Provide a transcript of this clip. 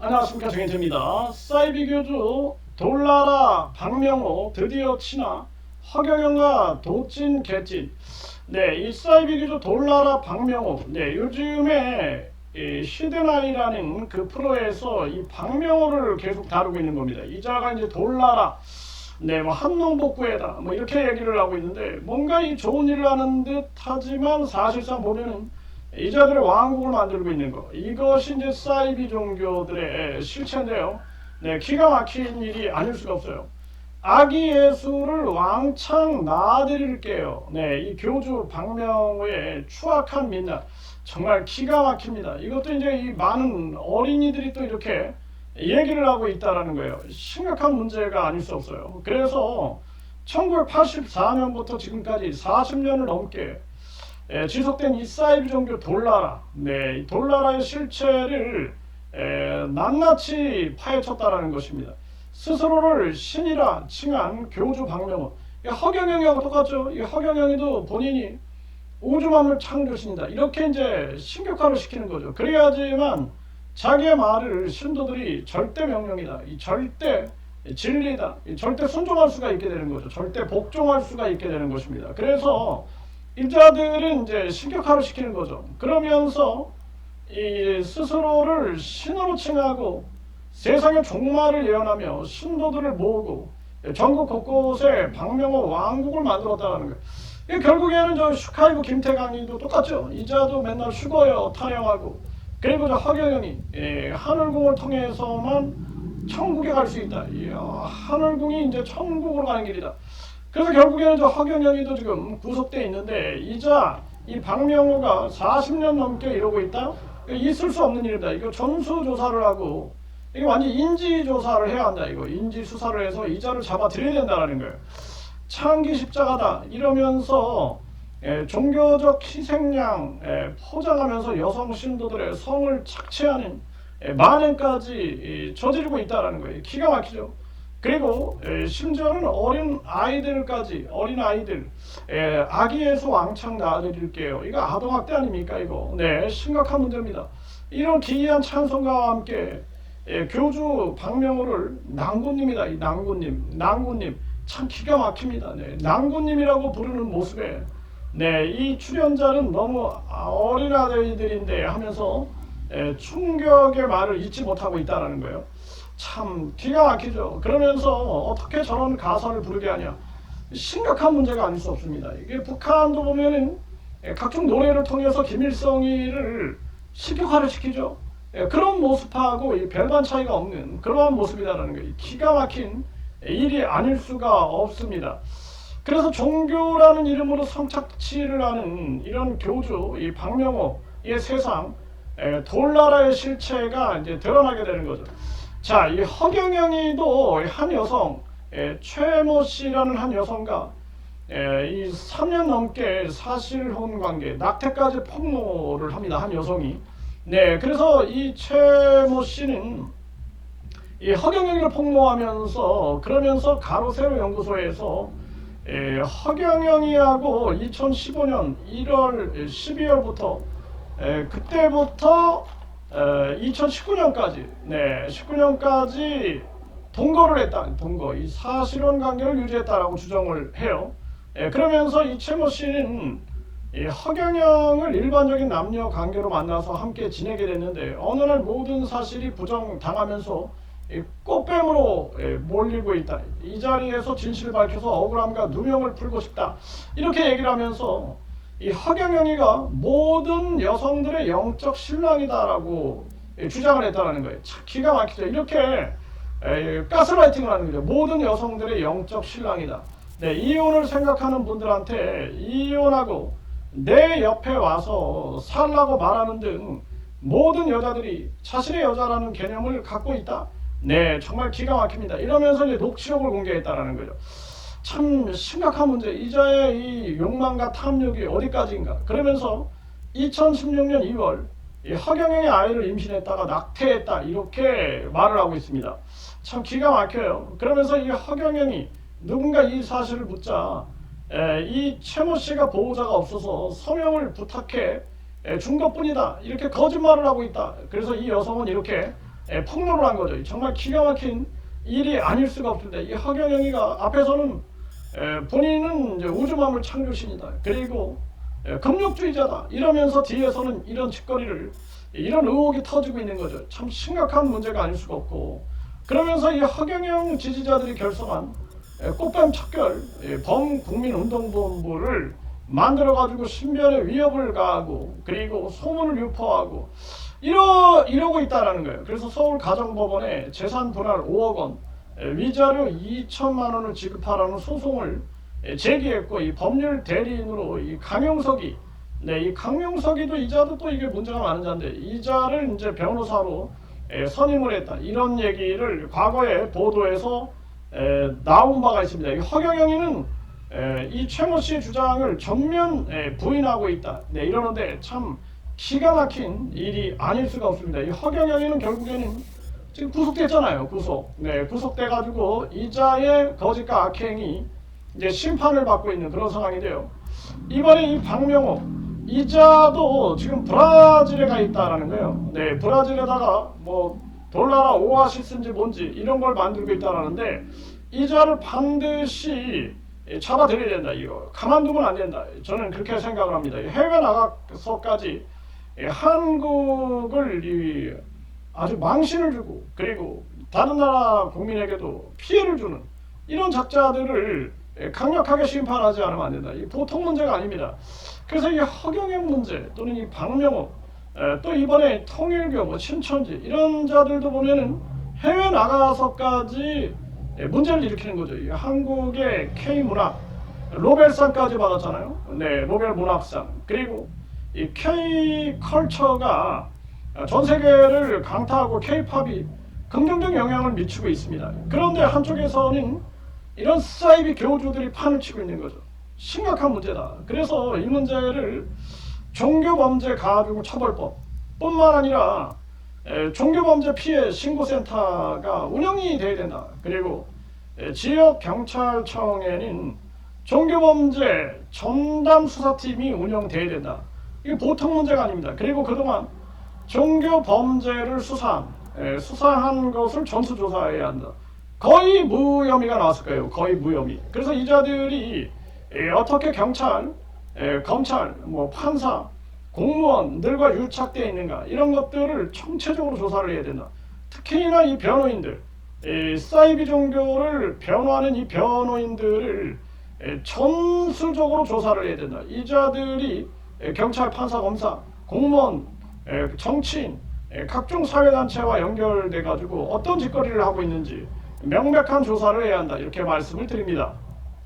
안녕하십니까, 정현재입니다. 사이비 교주 돌나라 박명호 드디어 친하, 허경영과 도찐 개찐. 네, 이 사이비 교주 돌나라 박명호. 네, 요즘에 시드나이라는 그 프로에서 이 박명호를 계속 다루고 있는 겁니다. 이자가 이제 돌나라, 네, 뭐 한농복구에다 뭐 이렇게 얘기를 하고 있는데, 뭔가 이 좋은 일을 하는 듯 하지만 사실상 보면은 이자들의 왕국을 만들고 있는 거, 이것이 이제 사이비 종교들의 실체인데요. 네, 기가 막힌 일이 아닐 수가 없어요. 아기 예수를 왕창 낳아드릴게요. 네, 이 교주 박명호의 추악한 민낯, 정말 기가 막힙니다. 이것도 이제 이 많은 어린이들이 또 이렇게 얘기를 하고 있다라는 거예요. 심각한 문제가 아닐 수 없어요. 그래서 1984년부터 지금까지 40년을 넘게 지속된 이 사이비 종교 돌나라, 네, 돌나라의 실체를 낱낱이 파헤쳤다라는 것입니다. 스스로를 신이라 칭한 교주 박명호, 허경영이하고 똑같죠. 이 허경영이도 본인이 우주만물 창조신이다, 이렇게 이제 신격화를 시키는 거죠. 그래야지만 자기의 말을 신도들이 절대 명령이다, 이 절대 진리다, 이 절대 순종할 수가 있게 되는 거죠. 절대 복종할 수가 있게 되는 것입니다. 그래서 일자들은 이제 신격화를 시키는 거죠. 그러면서 이 스스로를 신으로 칭하고 세상의 종말을 예언하며 신도들을 모으고 전국 곳곳에 박명호 왕국을 만들었다는 거예요. 결국에는 저 슈카이브 김태강이도 똑같죠. 이자도 맨날 휴거여 타령하고, 그리고 저 허경영이 하늘궁을 통해서만 천국에 갈 수 있다. 하늘궁이 이제 천국으로 가는 길이다. 그래서 결국에는 저 허경영이도 지금 구속돼 있는데, 이자 이 박명호가 40년 넘게 이러고 있다? 있을 수 없는 일이다. 이거 전수조사를 하고, 이게 완전 인지조사를 해야 한다. 이거 인지수사를 해서 이자를 잡아들여야 된다는 거예요. 창기 십자가다 이러면서 종교적 희생양 포장하면서 여성 신도들의 성을 착취하는 만행까지 저지르고 있다는 거예요. 기가 막히죠. 그리고 심지어는 어린 아이들까지, 어린 아이들 아기 예수 왕창 낳아드릴게요. 이거 아동학대 아닙니까 이거? 네, 심각한 문제입니다. 이런 기이한 찬송가와 함께 교주 박명호를 낭군님이다. 이 낭군님 참 기가 막힙니다. 네, 낭군님이라고 부르는 모습에 이 출연자는 너무 어린 아이들인데 하면서 충격의 말을 잊지 못하고 있다는 거예요. 참 기가 막히죠. 그러면서 어떻게 저런 가사를 부르게 하냐, 심각한 문제가 아닐 수 없습니다. 이게 북한도 보면은 각종 노래를 통해서 김일성이를 신격화를 시키죠. 그런 모습하고 별반 차이가 없는 그러한 모습이다라는 거예요. 기가 막힌 일이 아닐 수가 없습니다. 그래서 종교라는 이름으로 성착취를 하는 이런 교주 이 박명호의 세상, 돌나라의 실체가 이제 드러나게 되는 거죠. 자, 이 허경영이도 한 여성, 최모 씨라는 한 여성과 이 3년 넘게 사실혼 관계, 낙태까지 폭로를 합니다. 한 여성이. 네, 그래서 이 최모 씨는 이 허경영이를 폭로하면서, 그러면서 가로세로 연구소에서 허경영이하고 2015년 1월 12월부터 그때부터 2019년까지 19년까지 동거를 했다. 동거, 이 사실혼 관계를 유지했다라고 주장을 해요. 그러면서 이 최모 씨는 허경영을 일반적인 남녀 관계로 만나서 함께 지내게 됐는데, 어느 날 모든 사실이 부정당하면서 꽃뱀으로 몰리고 있다. 이 자리에서 진실을 밝혀서 억울함과 누명을 풀고 싶다. 이렇게 얘기를 하면서 이 허경영이가 모든 여성들의 영적 신랑이다라고 주장을 했다는 거예요. 참 기가 막히죠. 이렇게 가스라이팅을 하는 거죠. 모든 여성들의 영적 신랑이다. 네, 이혼을 생각하는 분들한테 이혼하고 내 옆에 와서 살라고 말하는 등 모든 여자들이 자신의 여자라는 개념을 갖고 있다. 네, 정말 기가 막힙니다. 이러면서 이제 녹취록을 공개했다라는 거죠. 참 심각한 문제. 이자의 이 욕망과 탐욕이 어디까지인가. 그러면서 2016년 2월 허경영의 아이를 임신했다가 낙태했다, 이렇게 말을 하고 있습니다. 참 기가 막혀요. 그러면서 이 허경영이 누군가 이 사실을 묻자 이 최모 씨가 보호자가 없어서 서명을 부탁해 준 것뿐이다, 이렇게 거짓말을 하고 있다. 그래서 이 여성은 이렇게 폭로를 한 거죠. 정말 기가 막힌 일이 아닐 수가 없습니다. 이 허경영이가 앞에서는 본인은 이제 우주만물 창조신이다. 그리고 금욕주의자다. 이러면서 뒤에서는 이런 짓거리를 이런 의혹이 터지고 있는 거죠. 참 심각한 문제가 아닐 수가 없고 그러면서 이 허경영 지지자들이 결성한 꽃뱀 척결 범국민운동본부를 만들어가지고 신변에 위협을 가하고 그리고 소문을 유포하고 이러고 있다라는 거예요. 그래서 서울가정법원에 재산 분할 5억 원, 위자료 2천만 원을 지급하라는 소송을 제기했고 이 법률 대리인으로 이 강용석이 이 강용석이도 이자도 또 이게 문제가 많은 자인데 이자를 이제 변호사로 선임을 했다 이런 얘기를 과거에 보도에서 나온 바가 있습니다. 이 허경영이는 이 최모 씨의 주장을 전면 부인하고 있다. 이러는데 참 기가 막힌 일이 아닐 수가 없습니다. 이 허경영이는 결국에는 지금 구속됐잖아요. 구속돼가지고 이자의 거짓과 악행이 이제 심판을 받고 있는 그런 상황인데요. 이번에 이 박명호 이자도 지금 브라질에 가 있다라는 거예요. 브라질에다가 뭐 돌나라 오아시스인지 뭔지 이런 걸 만들고 있다라는데 이자를 반드시 잡아들여야 된다. 이거 가만두면 안 된다. 저는 그렇게 생각을 합니다. 해외 나가서까지 한국을 아주 망신을 주고 그리고 다른 나라 국민에게도 피해를 주는 이런 작자들을 강력하게 심판하지 않으면 안 된다. 이 보통 문제가 아닙니다. 그래서 이 허경영 문제 또는 이 박명호 또 이번에 통일교 뭐 신천지 이런 자들도 보면은 해외 나가서까지 문제를 일으키는 거죠. 이 한국의 K문학 노벨상까지 받았잖아요. 노벨 문학상. 그리고 이 K컬처가 전 세계를 강타하고 K팝이 긍정적 영향을 미치고 있습니다. 그런데 한쪽에서는 이런 사이비 교주들이 판을 치고 있는 거죠. 심각한 문제다. 그래서 이 문제를 종교범죄 가중 처벌법 뿐만 아니라 종교범죄 피해 신고센터가 운영이 돼야 된다. 그리고 지역 경찰청에는 종교범죄 전담 수사팀이 운영돼야 된다. 이게 보통 문제가 아닙니다. 그리고 그동안 종교범죄를 수사한 것을 전수조사해야 한다. 거의 무혐의가 나왔을 거예요. 거의 무혐의. 그래서 이 자들이 어떻게 경찰, 검찰, 뭐 판사, 공무원들과 유착되어 있는가 이런 것들을 총체적으로 조사를 해야 된다. 특히나 이 변호인들, 사이비 종교를 변호하는 이 변호인들을 전수적으로 조사를 해야 된다. 이 자들이 경찰, 판사, 검사, 공무원, 정치인, 각종 사회단체와 연결돼 가지고 어떤 짓거리를 하고 있는지 명백한 조사를 해야 한다. 이렇게 말씀을 드립니다.